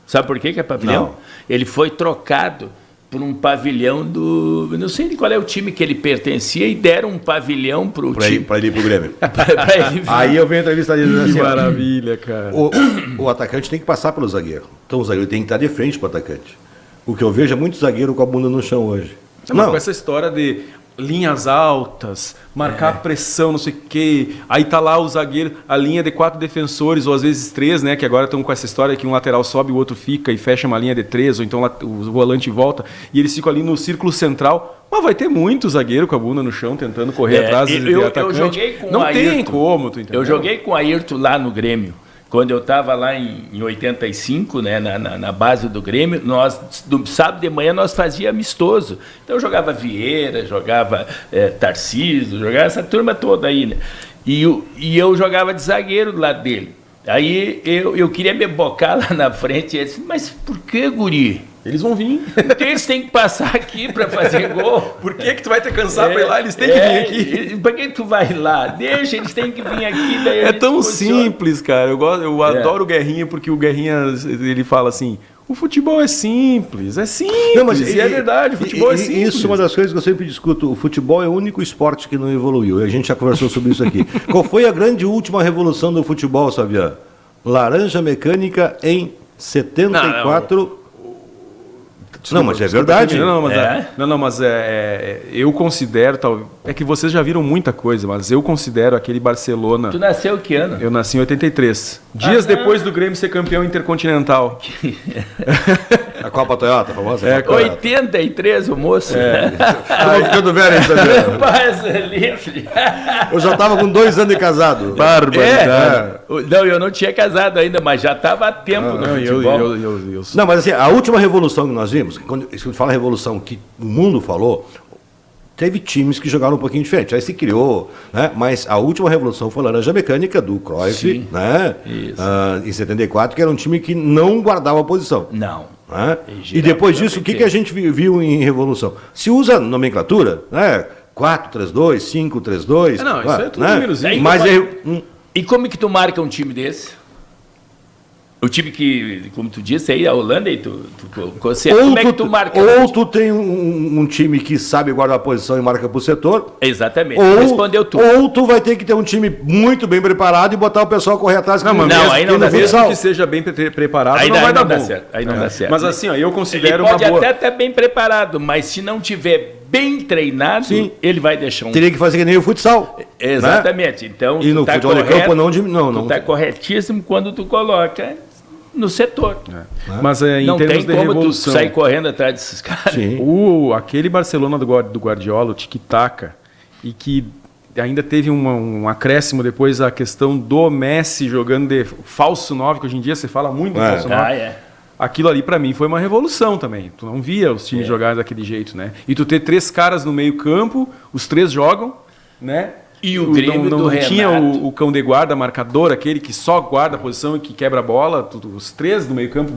Speaker 2: Sabe por que é pavilhão?
Speaker 3: Não.
Speaker 2: Ele foi trocado por um pavilhão do... Não sei de qual é o time que ele pertencia e deram um pavilhão para o time.
Speaker 3: Para ele ir para o Grêmio.
Speaker 2: Ele
Speaker 3: aí eu venho a entrevista dizendo assim...
Speaker 4: Que maravilha, cara.
Speaker 3: O atacante tem que passar pelo zagueiro. Então o zagueiro tem que estar de frente para o atacante. O que eu vejo é muito zagueiro com a bunda no chão hoje.
Speaker 4: Não. Com essa história de linhas altas, marcar pressão, não sei o quê. Aí tá lá o zagueiro, a linha de 4 defensores, ou às vezes 3, né? Que agora estão com essa história que um lateral sobe, o outro fica e fecha uma linha de 3, ou então o volante volta, e eles ficam ali no círculo central. Mas vai ter muito zagueiro com a bunda no chão, tentando correr atrás de atacante.
Speaker 2: Eu joguei com
Speaker 4: não
Speaker 2: o Ayrton.
Speaker 4: Tem como, tu entendeu?
Speaker 2: Eu joguei com o Ayrton lá no Grêmio. quando eu estava lá em 85, né, na base do Grêmio, nós, no sábado de manhã, nós fazíamos amistoso. Então eu jogava Vieira, jogava Tarcísio, jogava essa turma toda aí, né? E eu jogava de zagueiro do lado dele. Aí eu queria me bocar lá na frente e ele disse, mas por que, guri?
Speaker 4: Eles vão vir.
Speaker 2: Eles têm que passar aqui para fazer gol.
Speaker 4: Por que tu vai ter cansado para ir lá? Eles têm que vir aqui.
Speaker 2: Por que tu vai lá? Deixa, eles têm que vir aqui. Daí
Speaker 4: é tão simples, cara. Eu adoro o Guerrinha, porque o Guerrinha, ele fala assim, o futebol é simples, Não, mas é verdade, o futebol é simples.
Speaker 3: Isso é uma das coisas que eu sempre discuto. O futebol é o único esporte que não evoluiu. E a gente já conversou sobre isso aqui. Qual foi a grande última revolução do futebol, Sabiá? Laranja mecânica em 74... Não, mas é verdade.
Speaker 4: Mas eu considero, é que vocês já viram muita coisa, mas eu considero aquele Barcelona...
Speaker 2: Tu nasceu que ano?
Speaker 4: Eu nasci em 83. Dias depois do Grêmio ser campeão intercontinental.
Speaker 3: A Copa Toyota, famosa?
Speaker 2: 83, o moço.
Speaker 3: Estava ficando velho aí, Sabiá.
Speaker 2: Paz livre.
Speaker 3: Eu já estava com 2 anos de casado.
Speaker 4: Barbaridade.
Speaker 2: Não, eu não tinha casado ainda, mas já estava há tempo no futebol.
Speaker 3: Não, mas assim, a última revolução que nós vimos, quando se fala revolução que o mundo falou, teve times que jogaram um pouquinho diferente. Aí se criou, né? Mas a última revolução foi a Laranja Mecânica do Cruyff, né? Em 74, que era um time que não guardava a posição.
Speaker 2: Não.
Speaker 3: Né? E depois disso, o que a gente viu em revolução? Se usa nomenclatura, né? 4-3-2, 5-3-2.
Speaker 4: Não, isso é tudo númerozinho.
Speaker 3: Mas
Speaker 2: e como é que tu marca um time desse? O time que, como tu disse aí, a Holanda, e como é que tu marca?
Speaker 3: Ou tu tem um time que sabe guardar a posição e marca pro setor.
Speaker 2: Exatamente, respondeu tu.
Speaker 3: Ou tu vai ter que ter um time muito bem preparado e botar o pessoal a correr atrás.
Speaker 4: Aí não dá certo. Mesmo que seja bem preparado, aí não vai dar bom.
Speaker 2: Aí não dá certo.
Speaker 4: Mas assim, ó, eu considero
Speaker 2: ele pode até estar bem preparado, mas se não tiver bem treinado, ele vai deixar
Speaker 3: Teria que fazer que nem o futsal.
Speaker 2: Exatamente. Né? Então,
Speaker 3: e no futebol de campo não
Speaker 2: está corretíssimo quando tu coloca no setor.
Speaker 4: Mas em
Speaker 2: não
Speaker 4: termos
Speaker 2: tem
Speaker 4: de
Speaker 2: como
Speaker 4: revolução,
Speaker 2: tu sair correndo atrás desses caras.
Speaker 4: Aquele Barcelona do Guardiola, o tiki-taka, e que ainda teve um acréscimo depois a questão do Messi jogando de falso 9, que hoje em dia se fala muito de falso 9. Aquilo ali para mim foi uma revolução também. Tu não via os times jogarem daquele jeito, né? E tu ter 3 caras no meio-campo, os 3 jogam, né?
Speaker 2: E o Grêmio
Speaker 4: não tinha o cão de guarda, marcador, aquele que só guarda a posição e que quebra a bola. Os 3 do meio-campo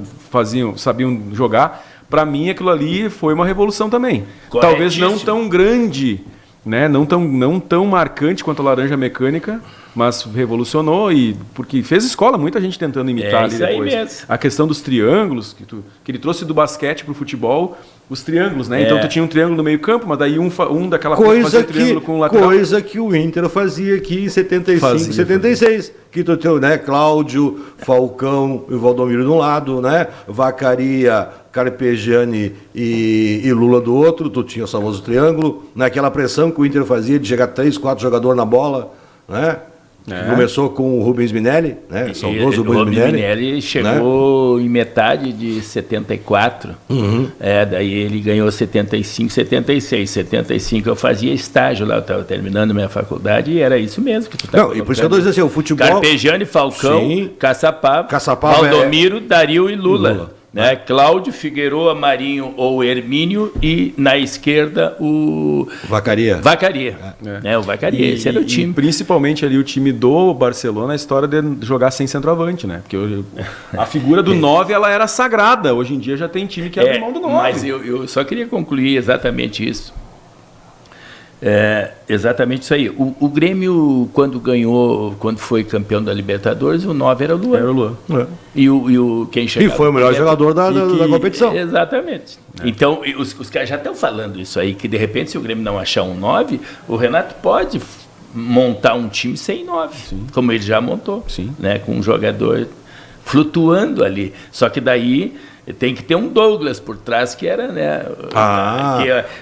Speaker 4: sabiam jogar. Para mim, aquilo ali foi uma revolução também. Talvez não tão grande, né? Não tão marcante quanto a Laranja Mecânica, mas revolucionou porque fez escola, muita gente tentando imitar ali depois. Aí mesmo. A questão dos triângulos, que ele trouxe do basquete para o futebol, os triângulos, né? Então tu tinha um triângulo no meio campo, mas daí um daquela
Speaker 3: coisa
Speaker 4: fazia triângulo com o lateral.
Speaker 3: Coisa que o Inter fazia aqui em 75, 76. Que tu tinha, né? Cláudio, Falcão e Valdomiro de um lado, né? Vacaria, Carpegiani e Lula do outro. Tu tinha o famoso triângulo. Naquela pressão que o Inter fazia de chegar 3, 4 jogadores na bola, né? Começou com o Rubens Minelli, né? Saudoso Rubens
Speaker 2: Minelli chegou em metade de 74. Daí ele ganhou 75, 76. 75 eu fazia estágio lá, eu estava terminando minha faculdade e era isso mesmo que tu estava
Speaker 3: colocando. Não, e por isso que eu estou dizendo assim, o futebol...
Speaker 2: Carpegiani, Falcão, Caçapava, Valdomiro, Dario e Lula. Né? Cláudio, Figueroa, Marinho ou Hermínio e na esquerda o
Speaker 3: Vacaria.
Speaker 2: Né? O Vacaria, esse era o time.
Speaker 4: E principalmente ali o time do Barcelona, a história de jogar sem centroavante, né? Porque a figura do 9 ela era sagrada. Hoje em dia já tem time que abre mão do 9.
Speaker 2: Mas eu só queria concluir exatamente isso. Exatamente isso aí. O Grêmio, quando foi campeão da Libertadores, o 9 era o Luan. E quem chegava...
Speaker 3: E foi o melhor jogador da competição.
Speaker 2: Exatamente. Então, os caras já estão falando isso aí, que de repente, se o Grêmio não achar um 9, o Renato pode montar um time sem 9, como ele já montou, né, com um jogador flutuando ali. Só que daí... Tem que ter um Douglas por trás, que era, né?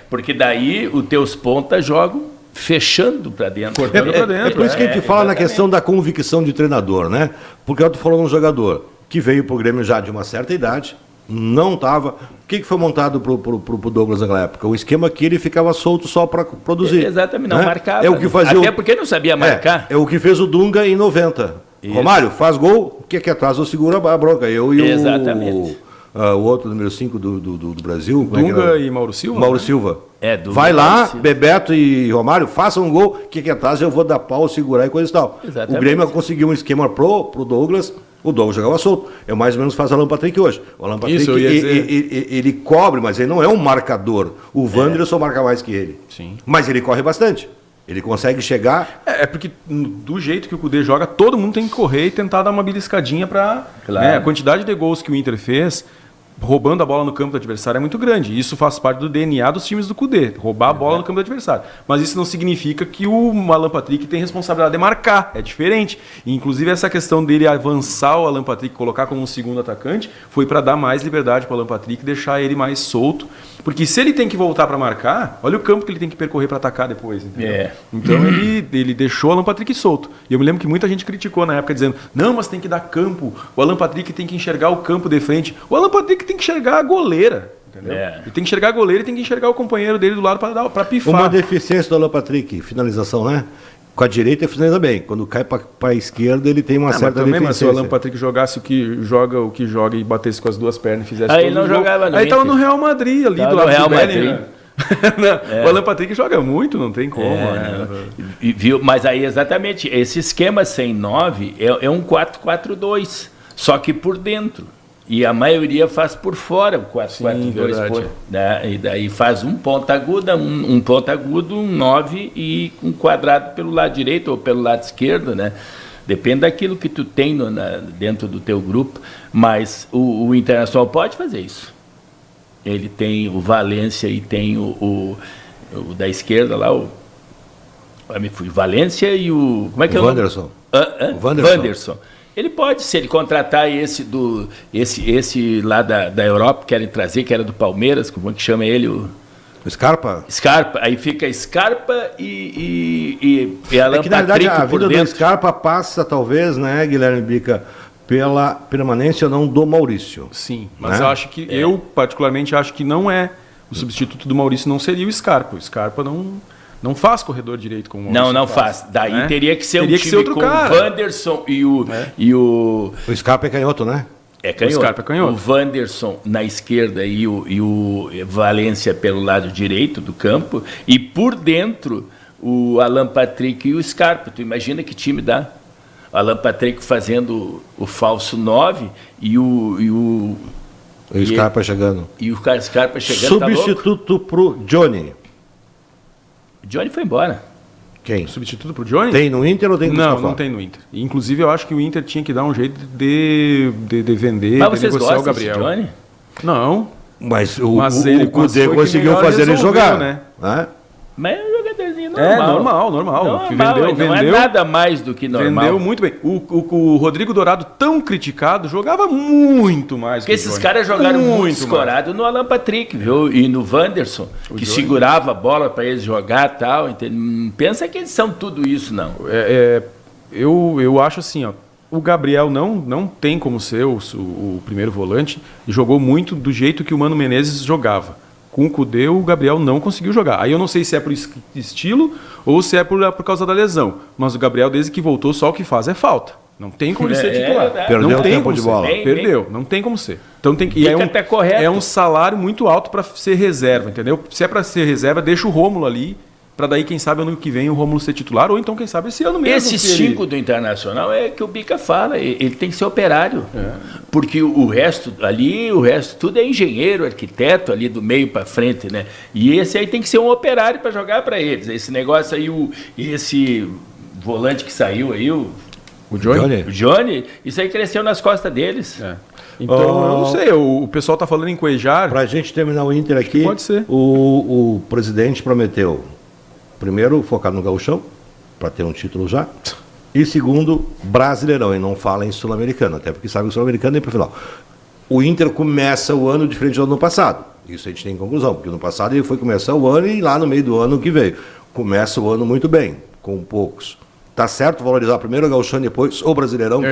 Speaker 2: Porque daí os teus pontas jogam fechando para dentro.
Speaker 3: Cortando para dentro. É por isso que a gente fala na questão da convicção de treinador, né? Porque eu estou falando de um jogador que veio para o Grêmio já de uma certa idade, não estava... O que foi montado para o Douglas naquela época? O esquema que ele ficava solto só para produzir.
Speaker 2: Exatamente, não marcava.
Speaker 3: É o que fazia
Speaker 2: até porque não sabia marcar.
Speaker 3: É o que fez o Dunga em 90. Romário, faz gol, o que é atrás eu seguro a bronca. Eu e
Speaker 2: Exatamente.
Speaker 3: o outro número 5 do Brasil.
Speaker 4: Dunga e Mauro Silva?
Speaker 3: Mauro Silva.
Speaker 2: Dunga
Speaker 3: vai lá,
Speaker 2: Silva.
Speaker 3: Bebeto e Romário, façam um gol, o que é atrás eu vou dar pau, segurar e coisa e tal.
Speaker 2: Exatamente.
Speaker 3: O Grêmio conseguiu um esquema pro Douglas, o Douglas jogava solto. É mais ou menos faz o Alan Patrick hoje. O Alan Patrick, ele cobre, mas ele não é um marcador. O Wanderson marca mais que ele.
Speaker 4: Sim.
Speaker 3: Mas ele corre bastante. Ele consegue chegar...
Speaker 4: É porque do jeito que o Cudê joga, todo mundo tem que correr e tentar dar uma beliscadinha para...
Speaker 2: Claro.
Speaker 4: Né, a quantidade de gols que o Inter fez, roubando a bola no campo do adversário, é muito grande. Isso faz parte do DNA dos times do Cudê, roubar a bola no campo do adversário. Mas isso não significa que o Alan Patrick tem responsabilidade de marcar. É diferente. E, inclusive, essa questão dele avançar o Alan Patrick, colocar como um segundo atacante, foi para dar mais liberdade para o Alan Patrick e deixar ele mais solto. Porque se ele tem que voltar para marcar, olha o campo que ele tem que percorrer para atacar depois. Entendeu? Então ele deixou o Alan Patrick solto. E eu me lembro que muita gente criticou na época, dizendo: não, mas tem que dar campo, o Alan Patrick tem que enxergar o campo de frente. O Alan Patrick tem que enxergar a goleira. Entendeu? Ele tem que enxergar a goleira e tem que enxergar o companheiro dele do lado para pifar.
Speaker 3: Uma deficiência do Alan Patrick, finalização, né? Com a direita ele finaliza bem. Quando cai para a esquerda, ele tem uma certa deficiência.
Speaker 4: Mas se o Alan Patrick jogasse o que joga e batesse com as duas pernas e fizesse
Speaker 2: aí ele não jogava no
Speaker 4: Aí estava no Real Madrid ali, do lado
Speaker 2: Real
Speaker 4: do
Speaker 2: Madrid.
Speaker 4: O Alan Patrick joga muito, não tem como.
Speaker 2: Viu? Mas aí exatamente, esse esquema sem 9 é um 4-4-2, só que por dentro. E a maioria faz por fora o 4-4-2, né? E daí faz um ponta aguda, um ponta agudo, um 9 e um quadrado pelo lado direito ou pelo lado esquerdo, né? Depende daquilo que tu tem dentro do teu grupo, mas o Internacional pode fazer isso. Ele tem o Valência e tem o da esquerda lá, me fui, Valência e o... Como é que é o
Speaker 3: Wanderson.
Speaker 2: Wanderson. Ele pode, se ele contratar esse lá da Europa, querem trazer, que era do Palmeiras, como é que chama ele? O
Speaker 3: Scarpa?
Speaker 2: Scarpa, aí fica Scarpa e Alan
Speaker 3: que, na verdade,
Speaker 2: Patrick
Speaker 3: a
Speaker 2: por
Speaker 3: vida
Speaker 2: dentro.
Speaker 3: do Scarpa passa, talvez, né, Guilherme Bica, pela permanência ou não do Maurício.
Speaker 4: Sim, mas
Speaker 3: né?
Speaker 4: eu acho que, eu particularmente acho que não é, o substituto do Maurício não seria o Scarpa. O Scarpa não faz corredor direito como o Maurício.
Speaker 2: Não faz. Daí
Speaker 4: né?
Speaker 2: teria que ser
Speaker 4: teria
Speaker 2: um
Speaker 4: que
Speaker 2: time
Speaker 4: ser outro
Speaker 2: com
Speaker 4: cara.
Speaker 2: o Wanderson e o
Speaker 3: O Scarpa é canhoto, né?
Speaker 2: É canhoto.
Speaker 4: O Scarpa é canhoto.
Speaker 2: O Wanderson na esquerda e o Valência pelo lado direito do campo. E por dentro, o Alan Patrick e o Scarpa. Tu imagina que time dá? O Alan Patrick fazendo o falso 9 e o
Speaker 3: Scarpa chegando.
Speaker 2: E o Scarpa chegando.
Speaker 3: Substituto pro Johnny.
Speaker 2: O Johnny foi embora.
Speaker 3: Quem?
Speaker 4: Substituto pro Johnny?
Speaker 3: Tem no Inter ou tem no
Speaker 4: Não, não tem no Inter. Inclusive, eu acho que o Inter tinha que dar um jeito de vender,
Speaker 2: mas
Speaker 4: de
Speaker 2: vocês
Speaker 4: negociar o
Speaker 2: gostam
Speaker 4: Gabriel.
Speaker 2: desse Johnny?
Speaker 4: Não.
Speaker 3: Mas o
Speaker 4: ele
Speaker 3: Cudê
Speaker 4: foi
Speaker 3: conseguiu
Speaker 4: quem
Speaker 3: fazer ele
Speaker 4: resolveu,
Speaker 3: jogar.
Speaker 4: né?
Speaker 2: Mas é um jogadorzinho normal.
Speaker 4: Normal.
Speaker 2: Não é nada mais do que normal.
Speaker 4: Vendeu muito bem. O Rodrigo Dourado, tão criticado, jogava muito mais.
Speaker 2: Porque esses caras jogaram muito escorado no Alan Patrick, viu? E no Wanderson, que segurava a bola para eles jogar e tal. Não pensa que eles são tudo isso, não.
Speaker 4: Eu acho assim, ó. O Gabriel não tem como ser o primeiro volante e jogou muito do jeito que o Mano Menezes jogava. Com o Cudê, o Gabriel não conseguiu jogar. Aí eu não sei se é por estilo ou se é por causa da lesão. Mas o Gabriel, desde que voltou, só o que faz é falta. Não tem como ele ser titular.
Speaker 3: Perdeu o tempo de bola.
Speaker 4: Perdeu, não tem como ser. Então tem que.
Speaker 2: Fica até correto.
Speaker 4: É um salário muito alto para ser reserva, entendeu? Se é para ser reserva, deixa o Rômulo ali. Para daí, quem sabe, ano que vem o Rômulo ser titular, ou então, quem sabe, esse ano mesmo.
Speaker 2: Esse 5 do Internacional é que o Bica fala, ele tem que ser operário. Porque o resto tudo é engenheiro, arquiteto, ali do meio para frente, né? E esse aí tem que ser um operário para jogar para eles. Esse negócio aí, esse volante que saiu aí, o Johnny, isso aí cresceu nas costas deles.
Speaker 4: Então, eu não sei, o pessoal está falando em Cuejar.
Speaker 3: Para a gente terminar o Inter aqui,
Speaker 4: pode ser.
Speaker 3: O presidente prometeu, primeiro, focar no Gauchão, para ter um título já, e segundo, Brasileirão, e não fala em Sul-Americano, até porque sabe que o Sul-Americano é para o final. O Inter começa o ano diferente do ano passado, isso a gente tem conclusão, porque no passado ele foi começar o ano e lá no meio do ano que veio. Começa o ano muito bem, com poucos. Tá certo valorizar primeiro o Gauchão e depois o Brasileirão?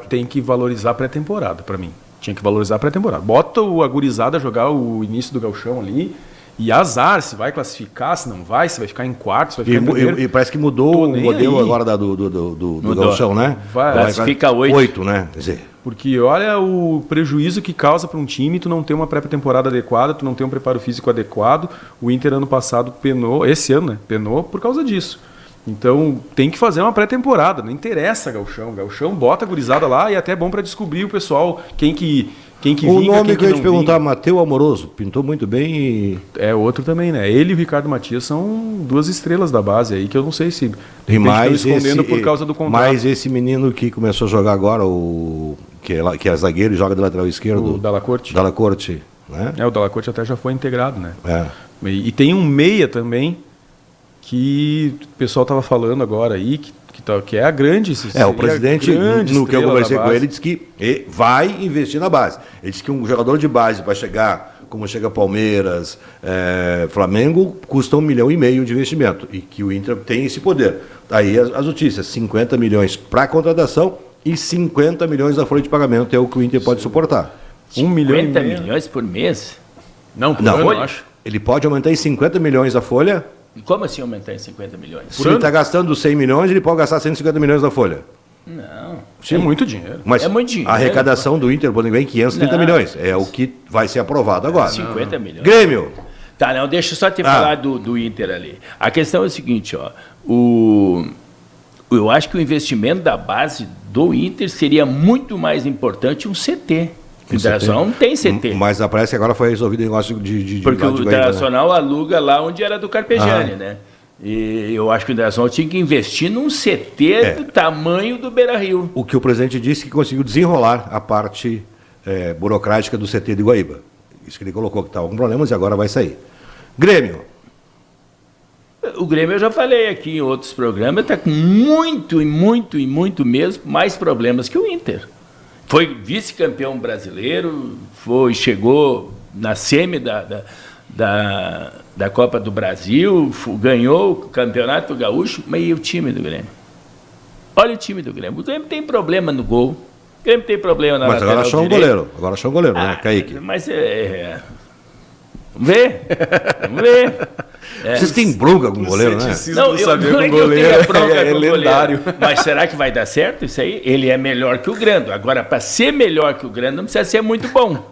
Speaker 4: Tem que valorizar a pré-temporada, para mim. Tinha que valorizar a pré-temporada. Bota a gurizada jogar o início do Gauchão ali E azar, se vai classificar, se não vai, se vai ficar em quarto, se vai ficar em primeiro.
Speaker 3: E parece que mudou o modelo aí agora do Gauchão, né?
Speaker 2: Classifica 8.
Speaker 3: 8, né? Quer dizer...
Speaker 4: Porque olha o prejuízo que causa para um time tu não ter uma pré-temporada adequada, tu não ter um preparo físico adequado. O Inter ano passado penou, esse ano, né? Penou por causa disso. Então tem que fazer uma pré-temporada, não interessa Gauchão. Gauchão bota a gurizada lá e até é bom para descobrir o pessoal, quem que
Speaker 3: o vinga, nome que eu ia te perguntar, Matheus Amoroso, pintou muito bem e...
Speaker 4: É outro também, né? Ele e o Ricardo Matias são 2 estrelas da base aí, que eu não sei se
Speaker 3: e mais
Speaker 4: estão escondendo por causa do contrato.
Speaker 3: Mais esse menino que começou a jogar agora, que é zagueiro e joga de lateral esquerdo.
Speaker 4: O Dalacorte.
Speaker 3: Dalacorte, né?
Speaker 4: O Dalacorte até já foi integrado, né?
Speaker 3: É.
Speaker 4: E tem um meia também, que o pessoal estava falando agora aí, que é a grande...
Speaker 3: o presidente, no que eu conversei com ele, disse que vai investir na base. Ele disse que um jogador de base para chegar, como chega Palmeiras, Flamengo, custa 1,5 milhão de investimento. E que o Inter tem esse poder. Aí as notícias, 50 milhões para contratação e 50 milhões da folha de pagamento é o que o Inter pode suportar.
Speaker 2: 1,5 milhões por mês?
Speaker 4: Não, por ano, eu acho.
Speaker 3: Ele pode aumentar em 50 milhões a folha.
Speaker 2: Como assim aumentar em 50 milhões?
Speaker 3: Se ele está gastando 100 milhões, ele pode gastar 150 milhões da folha.
Speaker 2: Não.
Speaker 4: Sim, é muito dinheiro.
Speaker 3: Mas
Speaker 2: é muito dinheiro.
Speaker 3: A arrecadação do Inter, por exemplo, é 530 milhões. É o que vai ser aprovado agora.
Speaker 2: 50 milhões.
Speaker 3: Grêmio.
Speaker 2: Tá, não, deixa eu só te falar do Inter ali. A questão é o seguinte, ó. Eu acho que o investimento da base do Inter seria muito mais importante um CT. O Internacional não tem CT.
Speaker 3: Mas parece que agora foi resolvido o negócio de
Speaker 2: porque o Internacional aluga lá onde era do Carpegiani, né? E eu acho que o Internacional tinha que investir num CT do tamanho do Beira-Rio.
Speaker 3: O que o presidente disse que conseguiu desenrolar a parte burocrática do CT de Guaíba. Isso que ele colocou que estava com problemas e agora vai sair. Grêmio.
Speaker 2: O Grêmio, eu já falei aqui em outros programas, está com muito mesmo mais problemas que o Inter. Foi vice-campeão brasileiro, chegou na semi da Copa do Brasil, ganhou o Campeonato Gaúcho, mas e o time do Grêmio? Olha o time do Grêmio. O Grêmio tem problema no gol, o Grêmio tem problema na lateral
Speaker 3: direita. Mas agora achou um goleiro, né, Kaique?
Speaker 2: Mas vamos ver.
Speaker 3: Vocês têm bronca com o goleiro, né?
Speaker 4: Não, não é que eu tenha bronca com o
Speaker 2: lendário. Goleiro. Mas será que vai dar certo isso aí? Ele é melhor que o Grando. Agora, para ser melhor que o Grando, não precisa ser muito bom.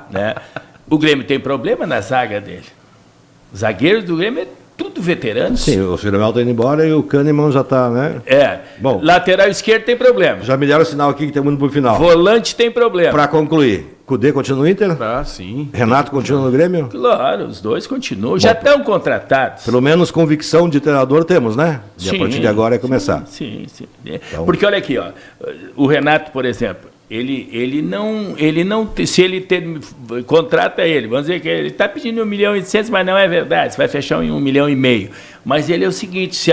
Speaker 2: Né? O Grêmio tem problema na zaga dele. Os zagueiros do Grêmio é tudo veteranos.
Speaker 3: Sim, o Jeromel está indo embora e o Kahneman já está, né?
Speaker 2: Bom, lateral esquerdo tem problema.
Speaker 3: Já me deram o sinal aqui que estamos indo para o final.
Speaker 2: Volante tem problema.
Speaker 3: Para concluir, Cudê continua no Inter?
Speaker 4: Sim.
Speaker 3: Renato continua no Grêmio?
Speaker 2: Claro, os dois continuam. Já estão contratados.
Speaker 3: Pelo menos convicção de treinador temos, né? E a partir de agora é começar.
Speaker 2: Sim. Então... Porque olha aqui, ó, o Renato, por exemplo, ele não se ele contrata ele, vamos dizer que ele está pedindo 1,8 milhão, mas não é verdade, você vai fechar em 1,5 milhão. Mas ele é o seguinte, se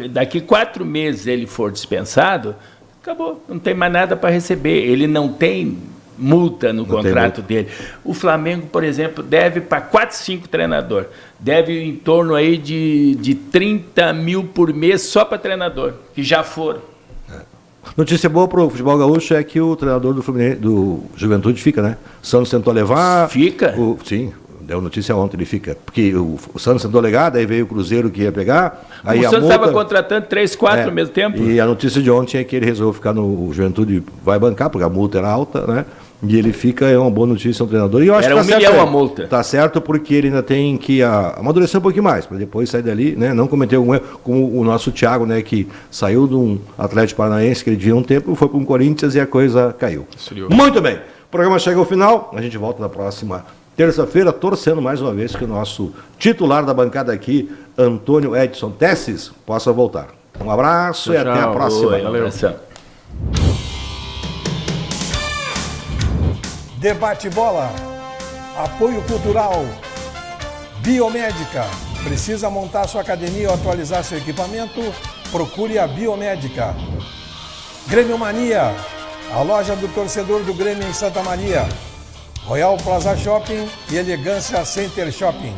Speaker 2: daqui 4 meses ele for dispensado, acabou, não tem mais nada para receber, ele não tem multa no contrato dele. O Flamengo, por exemplo, deve para 4, 5 treinador, deve em torno aí de 30 mil por mês só para treinador, que já foram.
Speaker 3: Notícia boa para o futebol gaúcho é que o treinador do Fluminense, do Juventude fica, né? O Santos tentou levar...
Speaker 2: Fica?
Speaker 3: Sim, deu notícia ontem, ele fica. Porque o Santos tentou levar, daí veio o Cruzeiro que ia pegar. Aí
Speaker 2: o Santos estava contratando 3, 4 ao mesmo tempo.
Speaker 3: E a notícia de ontem é que ele resolveu ficar no Juventude, vai bancar, porque a multa era alta, né? E ele fica, é uma boa notícia, um treinador. E eu acho
Speaker 2: era
Speaker 3: que tá
Speaker 2: 1 milhão
Speaker 3: certo,
Speaker 2: a multa.
Speaker 3: Tá certo, porque ele ainda tem que amadurecer um pouquinho mais, para depois sair dali, né? Não cometer algum erro, como o nosso Thiago, né? Que saiu de um Atlético Paranaense, que ele devia um tempo, foi para um Corinthians e a coisa caiu. Muito bem. O programa chega ao final, a gente volta na próxima terça-feira, torcendo mais uma vez que o nosso titular da bancada aqui, Antônio Edson Tesses, possa voltar. Um abraço e até a próxima.
Speaker 2: Valeu.
Speaker 1: Debate Bola. Apoio Cultural. Biomédica. Precisa montar sua academia ou atualizar seu equipamento? Procure a Biomédica. Grêmio Mania. A loja do torcedor do Grêmio em Santa Maria. Royal Plaza Shopping e Elegância Center Shopping.